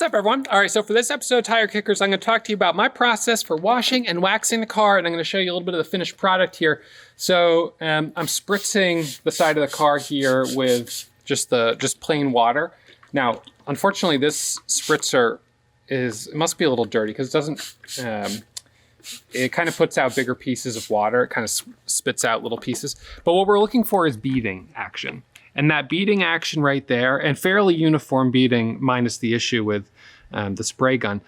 What's up, everyone? All right, so for this episode of Tire Kickers, I'm going to talk to you about my process for washing and waxing the car, and I'm going to show you a little bit of the finished product here. So I'm spritzing the side of the car here with just plain water. Now, unfortunately, this spritzer it must be a little dirty because it doesn't. It kind of puts out bigger pieces of water. It kind of spits out little pieces. But what we're looking for is beading action. And that beading action right there, and fairly uniform beading minus the issue with the spray gun,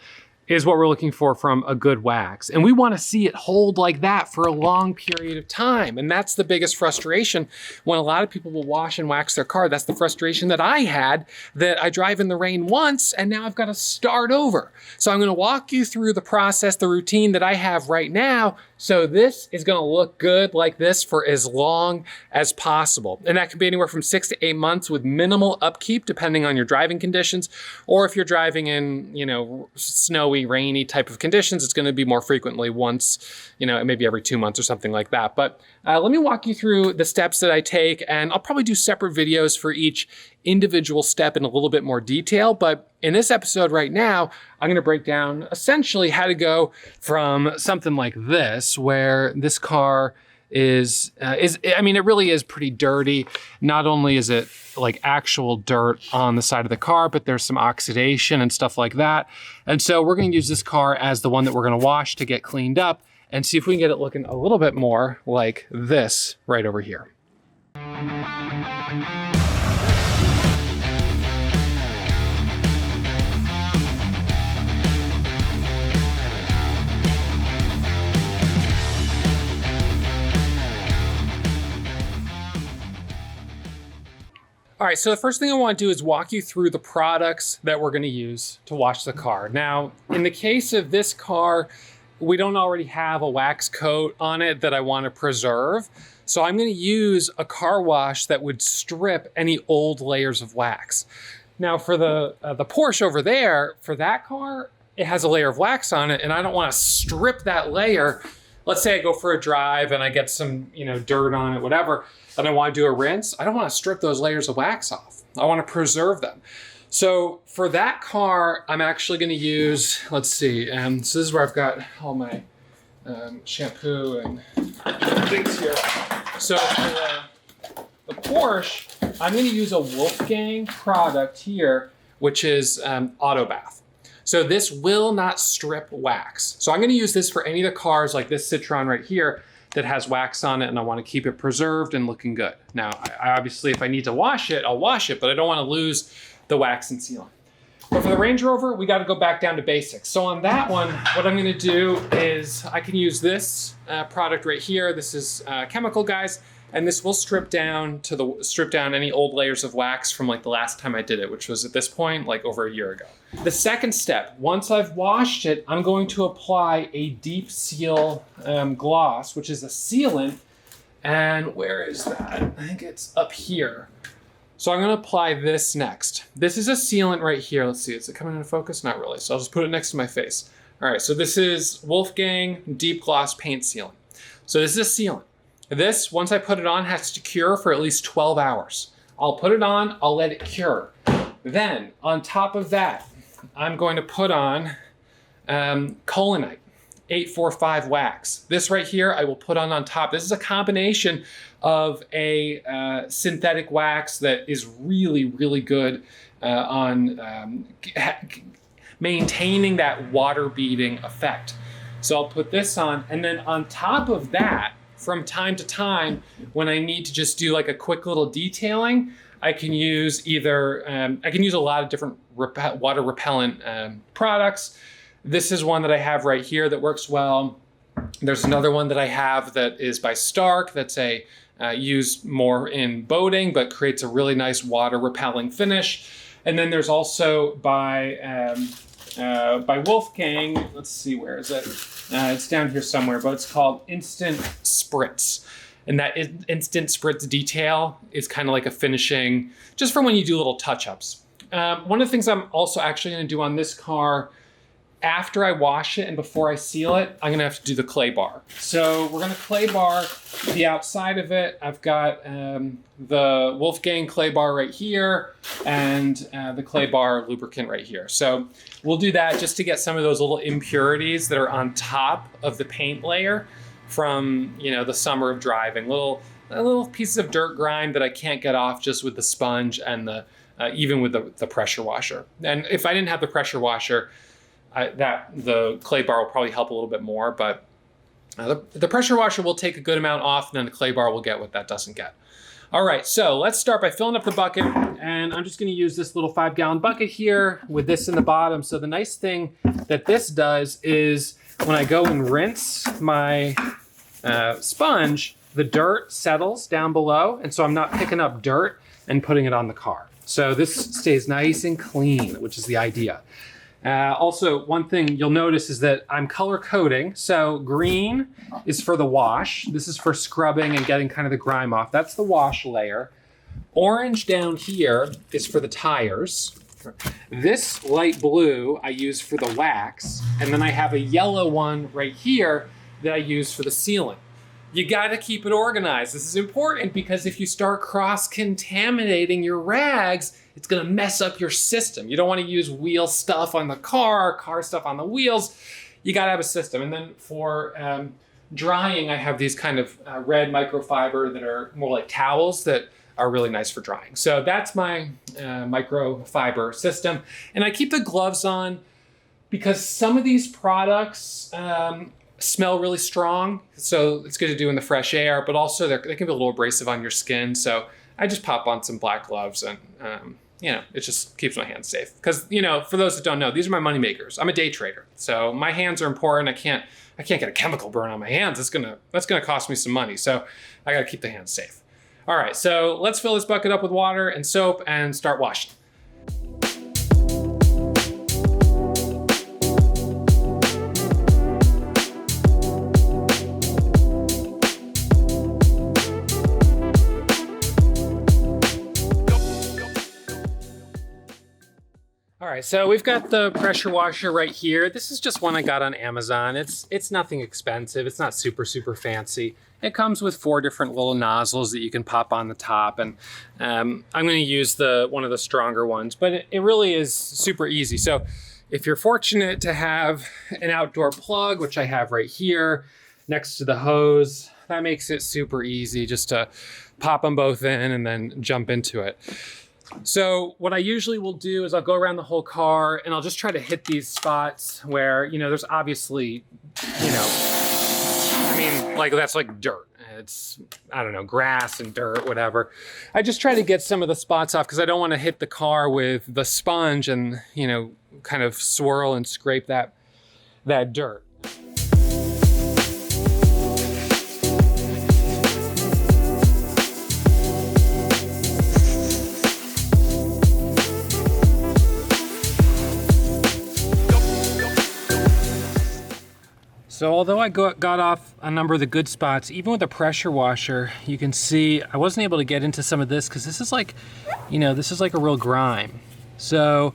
is what we're looking for from a good wax. And we want to see it hold like that for a long period of time. And that's the biggest frustration when a lot of people will wash and wax their car. That's the frustration that I had, that I drive in the rain once and now I've got to start over. So I'm going to walk you through the process, the routine that I have right now. So this is going to look good like this for as long as possible. And that can be anywhere from 6 to 8 months with minimal upkeep, depending on your driving conditions. Or if you're driving in, snowy, rainy type of conditions, it's going to be more frequently, once, maybe every 2 months or something like that. But let me walk you through the steps that I take, and I'll probably do separate videos for each individual step in a little bit more detail. But in this episode right now, I'm going to break down essentially how to go from something like this, where this car it really is pretty dirty. Not only is it like actual dirt on the side of the car, but there's some oxidation and stuff like that. And so we're going to use this car as the one that we're going to wash to get cleaned up and see if we can get it looking a little bit more like this right over here. All right, so the first thing I want to do is walk you through the products that we're going to use to wash the car. Now, in the case of this car, we don't already have a wax coat on it that I want to preserve. So I'm going to use a car wash that would strip any old layers of wax. Now, for the Porsche over there, for that car, it has a layer of wax on it, and I don't want to strip that layer. Let's say I go for a drive and I get some, dirt on it, whatever, and I want to do a rinse. I don't want to strip those layers of wax off. I want to preserve them. So for that car, I'm actually going to use, let's see, so this is where I've got all my shampoo and things here. So for the Porsche, I'm going to use a Wolfgang product here, which is Auto Bath. So this will not strip wax. So I'm going to use this for any of the cars like this Citroen right here that has wax on it, and I want to keep it preserved and looking good. Now, I obviously, if I need to wash it, I'll wash it, but I don't want to lose the wax and sealant. But for the Range Rover, we got to go back down to basics. So on that one, what I'm going to do is I can use this product right here. This is Chemical Guys, and this will strip down any old layers of wax from like the last time I did it, which was at this point like over a year ago. The second step, once I've washed it, I'm going to apply a deep seal gloss, which is a sealant. And where is that? I think it's up here. So I'm going to apply this next. This is a sealant right here. Let's see, is it coming into focus? Not really. So I'll just put it next to my face. All right, so this is Wolfgang Deep Gloss Paint Sealant. So this is a sealant. This, once I put it on, has to cure for at least 12 hours. I'll put it on, I'll let it cure. Then, on top of that, I'm going to put on Collinite 845 wax. This right here, I will put on top. This is a combination of a synthetic wax that is really, really good on maintaining that water beading effect. So I'll put this on, and then on top of that, from time to time, when I need to just do like a quick little detailing, I can use a lot of different water repellent products. This is one that I have right here that works well. There's another one that I have that is by Stark that's used more in boating, but creates a really nice water repelling finish. And then there's also by Wolfgang, let's see, where is it? It's down here somewhere, but it's called Instant Spritz. And that Instant Spritz detail is kind of like a finishing, just for when you do little touch-ups. One of the things I'm also actually going to do on this car, after I wash it and before I seal it, I'm gonna have to do the clay bar. So we're gonna clay bar the outside of it. I've got the Wolfgang clay bar right here and the clay bar lubricant right here. So we'll do that just to get some of those little impurities that are on top of the paint layer from, you know, the summer of driving. Little pieces of dirt grime that I can't get off just with the sponge and the even with the pressure washer. And if I didn't have the pressure washer, the clay bar will probably help a little bit more, but the pressure washer will take a good amount off, and then the clay bar will get what that doesn't get. All right, so let's start by filling up the bucket, and I'm just gonna use this little 5-gallon bucket here with this in the bottom. So the nice thing that this does is when I go and rinse my sponge, the dirt settles down below, and so I'm not picking up dirt and putting it on the car. So this stays nice and clean, which is the idea. Also, one thing you'll notice is that I'm color coding. So green is for the wash. This is for scrubbing and getting kind of the grime off. That's the wash layer. Orange down here is for the tires. This light blue I use for the wax. And then I have a yellow one right here that I use for the sealant. You gotta keep it organized. This is important because if you start cross-contaminating your rags, it's gonna mess up your system. You don't wanna use wheel stuff on the car stuff on the wheels. You gotta have a system. And then for drying, I have these kind of red microfiber that are more like towels that are really nice for drying. So that's my microfiber system. And I keep the gloves on because some of these products, smell really strong, so it's good to do in the fresh air, but also they can be a little abrasive on your skin. So I just pop on some black gloves and, you know, it just keeps my hands safe. Because, you know, for those that don't know, these are my money makers. I'm a day trader, so my hands are important. I can't get a chemical burn on my hands. That's gonna cost me some money. So I gotta keep the hands safe. All right, so let's fill this bucket up with water and soap and start washing. All right, so we've got the pressure washer right here. This is just one I got on Amazon. It's nothing expensive. It's not super fancy. It comes with 4 different little nozzles that you can pop on the top, and I'm going to use one of the stronger ones, but it really is super easy. So if you're fortunate to have an outdoor plug, which I have right here next to the hose, that makes it super easy just to pop them both in and then jump into it. So what I usually will do is I'll go around the whole car and I'll just try to hit these spots where, you know, there's obviously, you know, I mean, like that's like dirt. It's, I don't know, grass and dirt, whatever. I just try to get some of the spots off because I don't want to hit the car with the sponge and, you know, kind of swirl and scrape that dirt. So although I got off a number of the good spots, even with the pressure washer, you can see I wasn't able to get into some of this because this is like, you know, this is like a real grime. So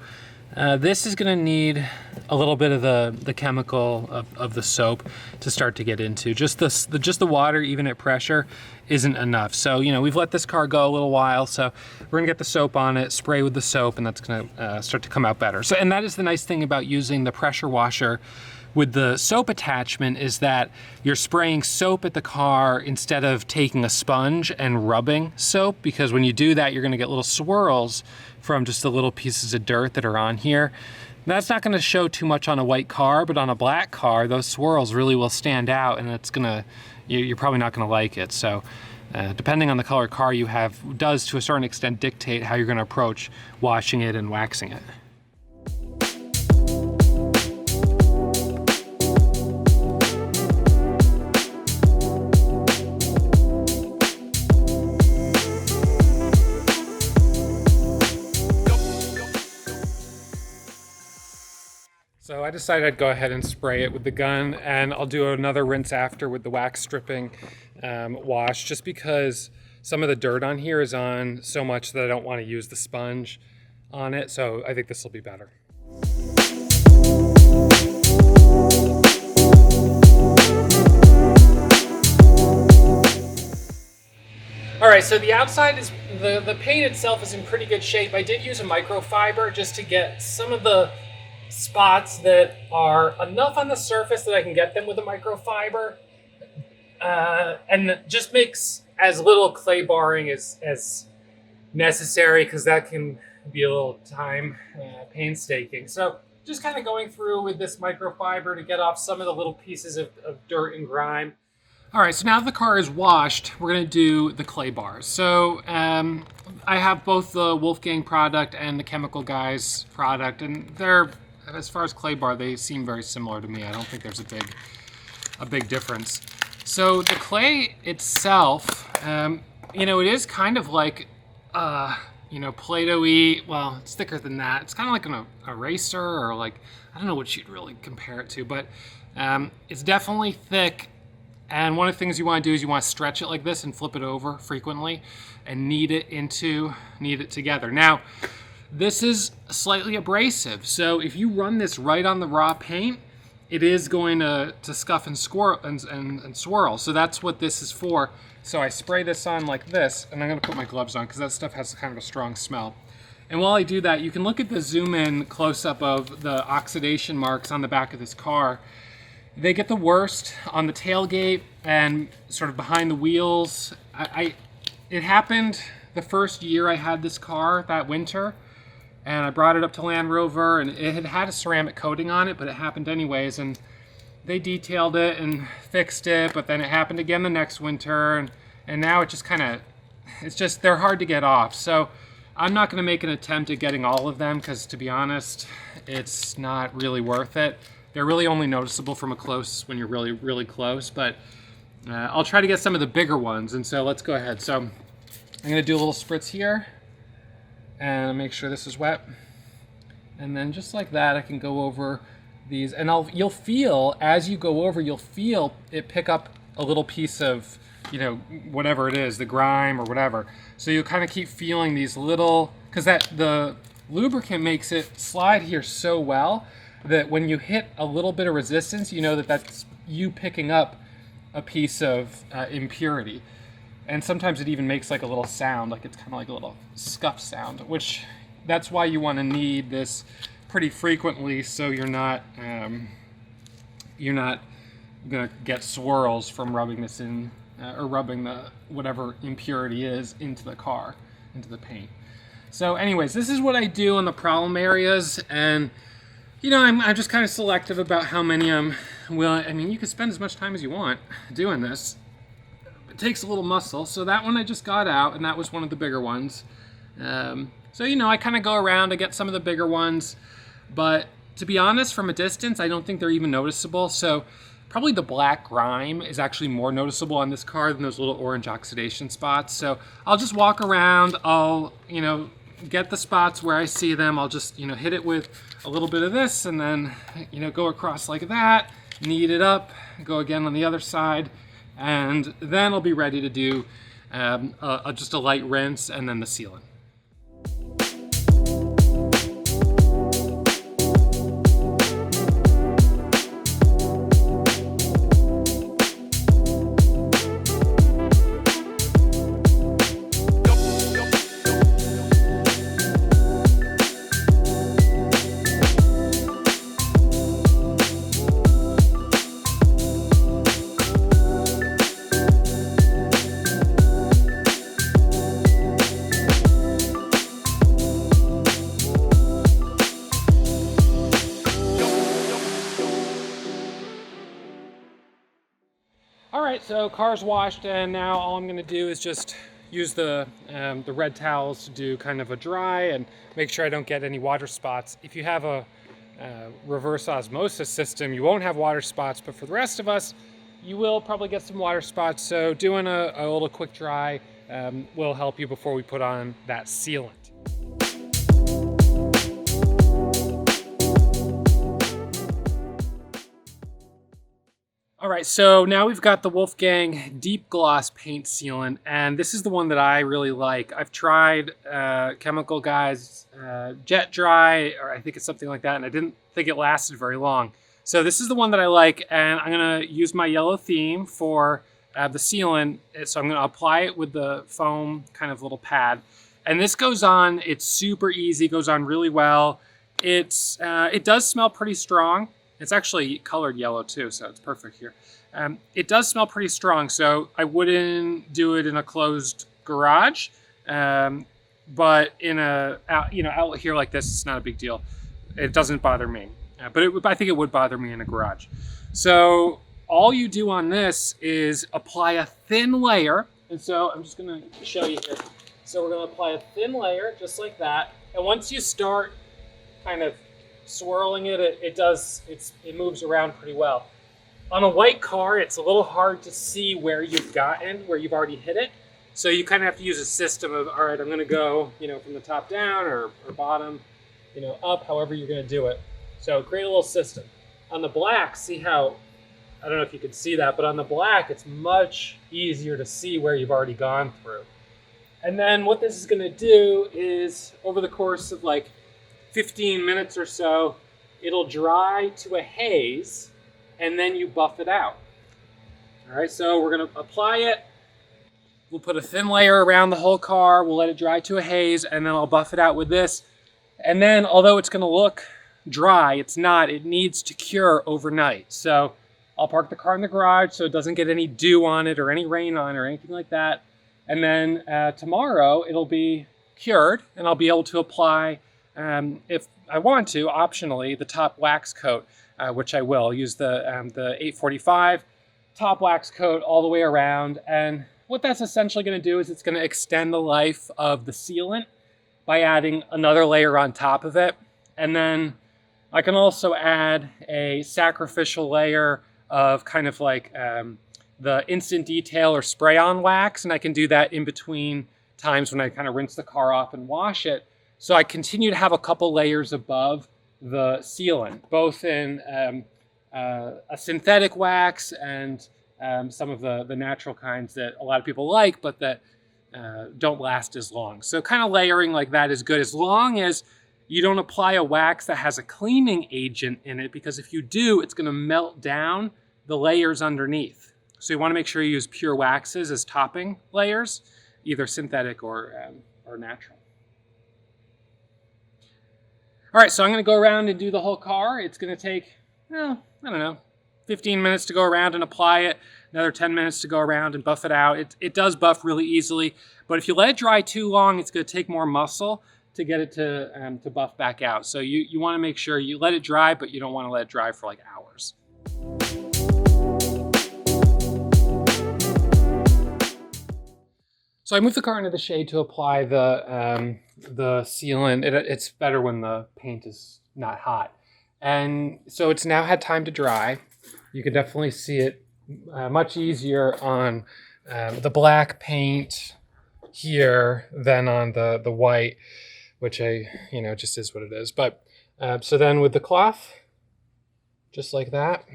this is gonna need a little bit of the chemical of the soap to start to get into. Just the water, even at pressure, isn't enough. So, you know, we've let this car go a little while, so we're gonna get the soap on it, spray with the soap, and that's gonna start to come out better. So, and that is the nice thing about using the pressure washer with the soap attachment, is that you're spraying soap at the car instead of taking a sponge and rubbing soap, because when you do that, you're gonna get little swirls from just the little pieces of dirt that are on here. That's not gonna show too much on a white car, but on a black car, those swirls really will stand out, and it's gonna, you're probably not gonna like it. So depending on the color car you have, does to a certain extent dictate how you're gonna approach washing it and waxing it. So I decided I'd go ahead and spray it with the gun, and I'll do another rinse after with the wax stripping wash, just because some of the dirt on here is on so much that I don't want to use the sponge on it. So I think this will be better. All right, so the outside is, the paint itself is in pretty good shape. I did use a microfiber just to get some of the spots that are enough on the surface that I can get them with a microfiber. And just makes as little clay barring as necessary, because that can be a little time painstaking. So just kind of going through with this microfiber to get off some of the little pieces of dirt and grime. All right, so now that the car is washed, we're gonna do the clay bars. So I have both the Wolfgang product and the Chemical Guys product, and they're, as far as clay bar, they seem very similar to me. I don't think there's a big difference. So the clay itself, you know, it is kind of like, you know, Play-Doh-y. Well, it's thicker than that. It's kind of like an eraser, or like, I don't know what you'd really compare it to, but it's definitely thick. And one of the things you want to do is you want to stretch it like this and flip it over frequently and knead it together. Now, this is slightly abrasive, so if you run this right on the raw paint, it is going to scuff and swirl. So that's what this is for. So I spray this on like this, and I'm going to put my gloves on because that stuff has kind of a strong smell. And while I do that, you can look at the zoom in close-up of the oxidation marks on the back of this car. They get the worst on the tailgate and sort of behind the wheels. It happened the first year I had this car, that winter, and I brought it up to Land Rover, and it had a ceramic coating on it, but it happened anyways, and they detailed it and fixed it, but then it happened again the next winter, and now it just kind of, it's just, they're hard to get off. So I'm not going to make an attempt at getting all of them, because to be honest, it's not really worth it. They're really only noticeable from a close, when you're really, really close, but I'll try to get some of the bigger ones, and so let's go ahead. So I'm going to do a little spritz here, and make sure this is wet. And then just like that, I can go over these, and you'll feel, as you go over, you'll feel it pick up a little piece of, you know, whatever it is, the grime or whatever. So you'll kind of keep feeling these little, because the lubricant makes it slide here so well that when you hit a little bit of resistance, you know that that's you picking up a piece of impurity. And sometimes it even makes like a little sound, like it's kind of like a little scuff sound, which that's why you want to knead this pretty frequently, so you're not gonna get swirls from rubbing this in, or rubbing the whatever impurity is into the car, into the paint. So anyways, this is what I do on the problem areas, and you know, I'm just kind of selective about how many I'm willing. I mean, you can spend as much time as you want doing this. It takes a little muscle. So that one I just got out, and that was one of the bigger ones. So, you know, I kind of go around to get some of the bigger ones. But to be honest, from a distance, I don't think they're even noticeable. So probably the black grime is actually more noticeable on this car than those little orange oxidation spots. So I'll just walk around. I'll, you know, get the spots where I see them. I'll just, you know, hit it with a little bit of this, and then, you know, go across like that, knead it up, go again on the other side, and then I'll be ready to do just a light rinse and then the sealant. All right, so car's washed, and now all I'm gonna do is just use the red towels to do kind of a dry and make sure I don't get any water spots. If you have a reverse osmosis system, you won't have water spots, but for the rest of us, you will probably get some water spots. So doing a little quick dry will help you before we put on that sealant. All right, so now we've got the Wolfgang Deep Gloss Paint Sealant, and this is the one that I really like. I've tried Chemical Guys Jet Dry, or I think it's something like that, and I didn't think it lasted very long. So this is the one that I like, and I'm gonna use my yellow theme for the sealant. So I'm gonna apply it with the foam kind of little pad. And this goes on, it's super easy, goes on really well. It does smell pretty strong. It's actually colored yellow too, so it's perfect here. It does smell pretty strong, so I wouldn't do it in a closed garage. But in a outlet here like this, it's not a big deal. It doesn't bother me. But I think it would bother me in a garage. So all you do on this is apply a thin layer. And so I'm just gonna show you here. So we're gonna apply a thin layer just like that. And once you start kind of swirling it, it moves around pretty well. On a white car, it's a little hard to see where you've already hit it. So you kind of have to use a system of, all right, I'm gonna go, from the top down or bottom, up, however you're gonna do it. So create a little system. On the black, see how, I don't know if you can see that, but on the black, it's much easier to see where you've already gone through. And then what this is gonna do is, over the course of like 15 minutes or so, it'll dry to a haze, and then you buff it out. All right, so we're gonna apply it. We'll put a thin layer around the whole car. We'll let it dry to a haze, and then I'll buff it out with this. And then, although it's gonna look dry, it's not. It needs to cure overnight. So I'll park the car in the garage so it doesn't get any dew on it or any rain on it or anything like that. And then tomorrow it'll be cured, and I'll be able to apply, if I want to, optionally, the top wax coat, which I will. Use the 845 top wax coat all the way around. And what that's essentially going to do is it's going to extend the life of the sealant by adding another layer on top of it. And then I can also add a sacrificial layer of kind of like the instant detail or spray-on wax, and I can do that in between times when I kind of rinse the car off and wash it. So I continue to have a couple layers above the sealant, both in a synthetic wax and some of the natural kinds that a lot of people like, but that don't last as long. So kind of layering like that is good, as long as you don't apply a wax that has a cleaning agent in it, because if you do, it's gonna melt down the layers underneath. So you wanna make sure you use pure waxes as topping layers, either synthetic or natural. All right, so I'm gonna go around and do the whole car. It's gonna take, I don't know, 15 minutes to go around and apply it, another 10 minutes to go around and buff it out. It does buff really easily, but if you let it dry too long, it's gonna take more muscle to get it to buff back out. So you wanna make sure you let it dry, but you don't wanna let it dry for like hours. So I moved the car into the shade to apply the sealant. It's better when the paint is not hot. And so it's now had time to dry. You can definitely see it much easier on the black paint here than on the white, which just is what it is. But so then with the cloth, just like that.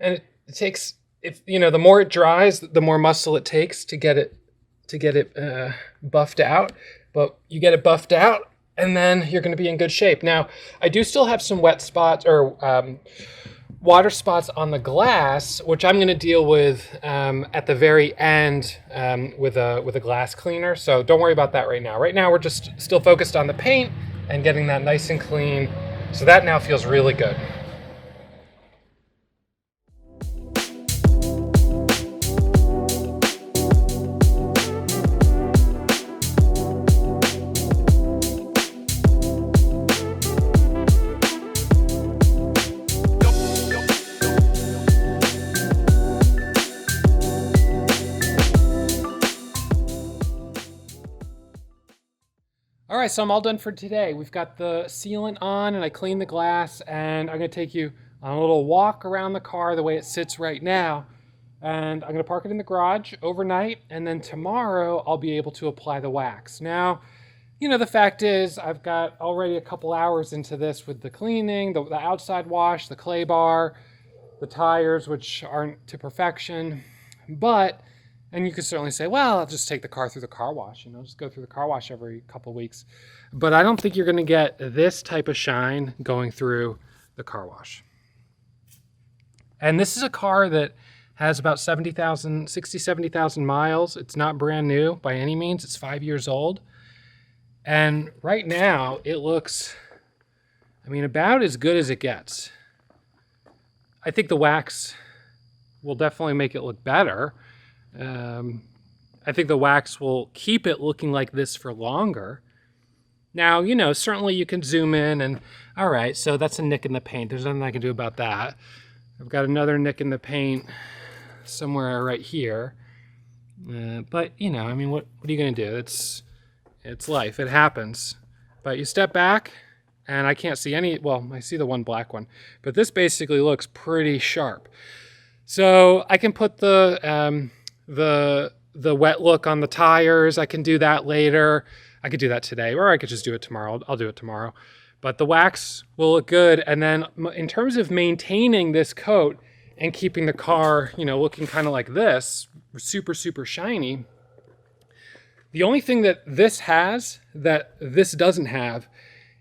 And it takes, the more it dries, the more muscle it takes to get it buffed out. But you get it buffed out, and then you're going to be in good shape. Now, I do still have some wet spots or water spots on the glass, which I'm going to deal with at the very end with a glass cleaner. So don't worry about that right now. Right now, we're just still focused on the paint and getting that nice and clean. So that now feels really good. All right, so I'm all done for today. We've got the sealant on and I cleaned the glass, and I'm gonna take you on a little walk around the car the way it sits right now. And I'm gonna park it in the garage overnight, and then tomorrow I'll be able to apply the wax. Now, the fact is I've got already a couple hours into this with the cleaning, the outside wash, the clay bar, the tires, which aren't to perfection. But And you could certainly say, well, I'll just take the car through the car wash, you know, just go through the car wash every couple of weeks. But I don't think you're going to get this type of shine going through the car wash. And this is a car that has about 70,000 miles. It's not brand new by any means. It's 5 years old. And right now it looks, I mean, about as good as it gets. I think the wax will definitely make it look better. I think the wax will keep it looking like this for longer. Now, you know, certainly you can zoom in and, all right, so that's a nick in the paint. There's nothing I can do about that. I've got another nick in the paint somewhere right here. But, you know, I mean, what are you going to do? It's life. It happens. But you step back, and I can't see any, well, I see the one black one. But this basically looks pretty sharp. So I can put the wet look on the tires. I can do that later. I could do that today, or I could just do it tomorrow. I'll do it tomorrow. But the wax will look good. And then in terms of maintaining this coat and keeping the car, you know, looking kind of like this, super, super shiny, the only thing that this has that this doesn't have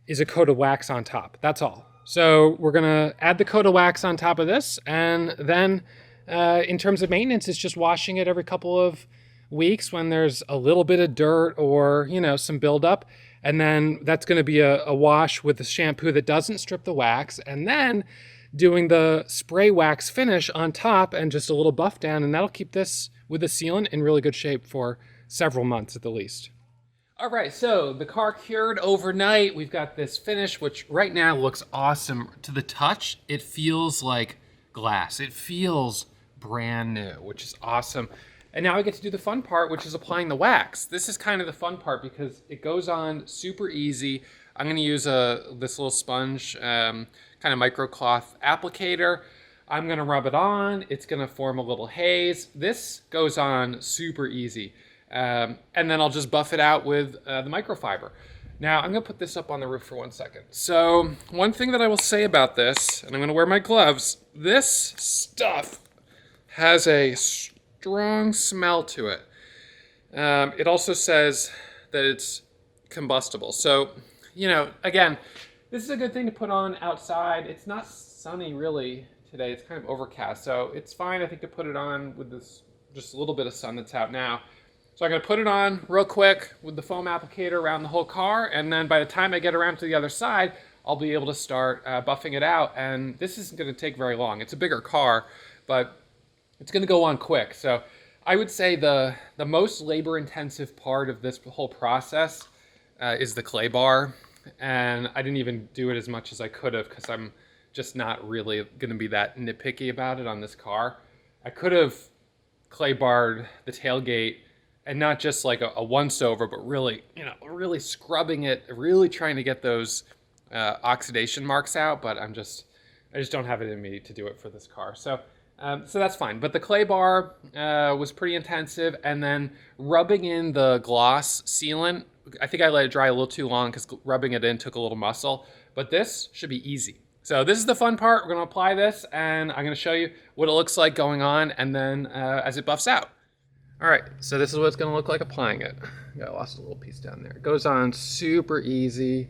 is a coat of wax on top. That's all. So we're going to add the coat of wax on top of this. And then in terms of maintenance, it's just washing it every couple of weeks when there's a little bit of dirt or, you know, some buildup. And then that's going to be a wash with the shampoo that doesn't strip the wax. And then doing the spray wax finish on top and just a little buff down. And that'll keep this with the sealant in really good shape for several months at the least. All right, so the car cured overnight. We've got this finish, which right now looks awesome. To the touch, it feels like glass. It feels brand new, which is awesome. And now I get to do the fun part, which is applying the wax. This is kind of the fun part because it goes on super easy. I'm going to use this little sponge kind of microcloth applicator. I'm going to rub it on. It's going to form a little haze. This goes on super easy. And then I'll just buff it out with the microfiber. Now I'm going to put this up on the roof for 1 second. So one thing that I will say about this, and I'm going to wear my gloves, this stuff has a strong smell to it. It also says that it's combustible. So, you know, again, this is a good thing to put on outside. It's not sunny really today. It's kind of overcast. So it's fine, I think, to put it on with this just a little bit of sun that's out now. So I'm going to put it on real quick with the foam applicator around the whole car. And then by the time I get around to the other side, I'll be able to start buffing it out. And this isn't going to take very long. It's a bigger car, but it's going to go on quick. So I would say the most labor-intensive part of this whole process is the clay bar. And I didn't even do it as much as I could have because I'm just not really going to be that nitpicky about it on this car. I could have clay barred the tailgate and not just like a once-over, but really, you know, really scrubbing it, really trying to get those oxidation marks out. But I just don't have it in me to do it for this car. So that's fine. But the clay bar was pretty intensive. And then rubbing in the gloss sealant, I think I let it dry a little too long because rubbing it in took a little muscle. But this should be easy. So this is the fun part. We're going to apply this, and I'm going to show you what it looks like going on, and then as it buffs out. All right, so this is what it's going to look like applying it. I lost a little piece down there. It goes on super easy.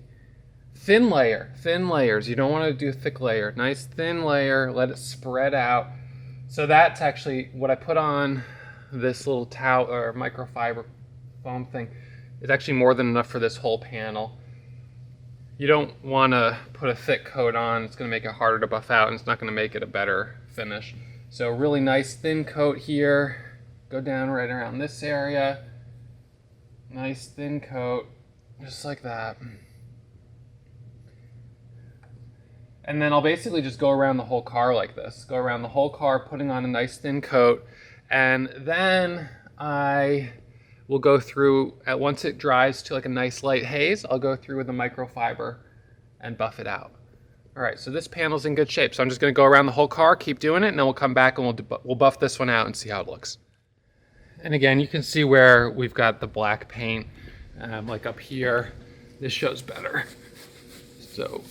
Thin layers. You don't want to do a thick layer. Nice thin layer, let it spread out. So that's actually what I put on this little towel or microfiber foam thing. It's actually more than enough for this whole panel. You don't want to put a thick coat on. It's going to make it harder to buff out, and it's not going to make it a better finish. So really nice thin coat here. Go down right around this area. Nice thin coat, just like that. And then I'll basically just go around the whole car like this. Go around the whole car, putting on a nice thin coat. And then I will go through, once it dries to like a nice light haze, I'll go through with a microfiber and buff it out. All right, so this panel's in good shape. So I'm just gonna go around the whole car, keep doing it, and then we'll come back and we'll buff this one out and see how it looks. And again, you can see where we've got the black paint, like up here. This shows better. So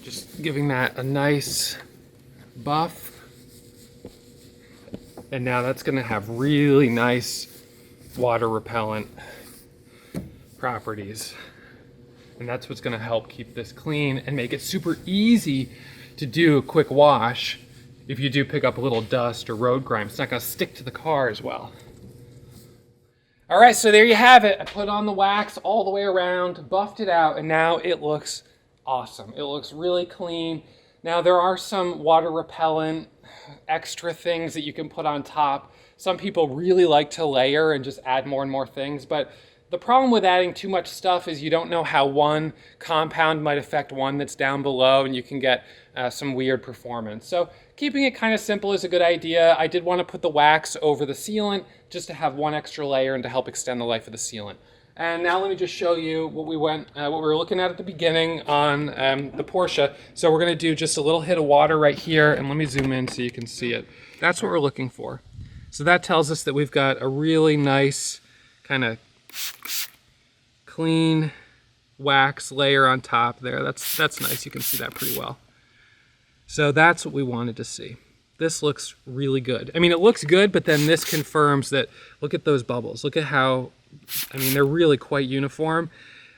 just giving that a nice buff. And now that's gonna have really nice water repellent properties. And that's what's gonna help keep this clean and make it super easy to do a quick wash. If you do pick up a little dust or road grime, it's not gonna stick to the car as well. All right, so there you have it. I put on the wax all the way around, buffed it out, and now it looks awesome. It looks really clean. Now there are some water repellent extra things that you can put on top. Some people really like to layer and just add more and more things, but the problem with adding too much stuff is you don't know how one compound might affect one that's down below, and you can get some weird performance. So keeping it kind of simple is a good idea. I did want to put the wax over the sealant just to have one extra layer and to help extend the life of the sealant. And now let me just show you what we were looking at the beginning on the Porsche. So we're going to do just a little hit of water right here, and let me zoom in so you can see it. That's what we're looking for. So that tells us that we've got a really nice kind of clean wax layer on top there. That's nice. You can see that pretty well. So that's what we wanted to see. This looks really good. I mean, it looks good, but then this confirms that, look at those bubbles. Look at how, I mean, they're really quite uniform.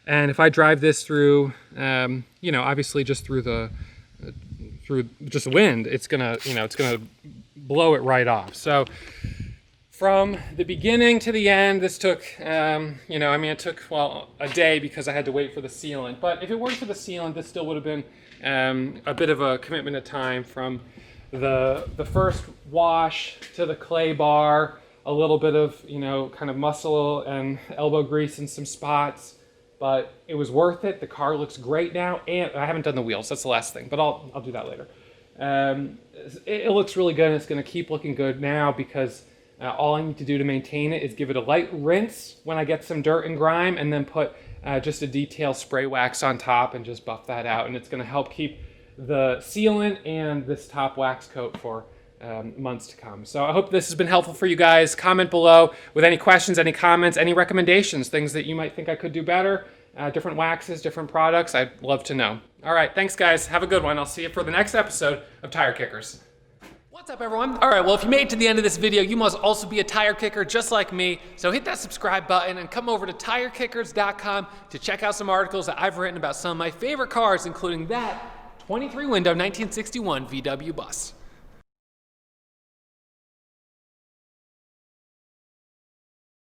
And if I drive this through, you know, obviously just through just wind, it's gonna, you know, it's gonna blow it right off. So from the beginning to the end, this took, you know, I mean, it took, well, a day because I had to wait for the sealant. But if it weren't for the sealant, this still would have been a bit of a commitment of time from the first wash to the clay bar, a little bit of, you know, kind of muscle and elbow grease in some spots, but it was worth it. The car looks great now, and I haven't done the wheels. That's the last thing, but I'll do that later. It looks really good, and it's going to keep looking good now because all I need to do to maintain it is give it a light rinse when I get some dirt and grime, and then put just a detail spray wax on top and just buff that out, and it's going to help keep the sealant and this top wax coat for months to come. So I hope this has been helpful for you guys. Comment below with any questions, any comments, any recommendations, things that you might think I could do better, different waxes, different products. I'd love to know. All right, thanks guys. Have a good one. I'll see you for the next episode of Tire Kickers. What's up everyone? All right, well, if you made it to the end of this video, you must also be a tire kicker just like me. So hit that subscribe button and come over to tirekickers.com to check out some articles that I've written about some of my favorite cars, including that 23 window 1961 VW bus.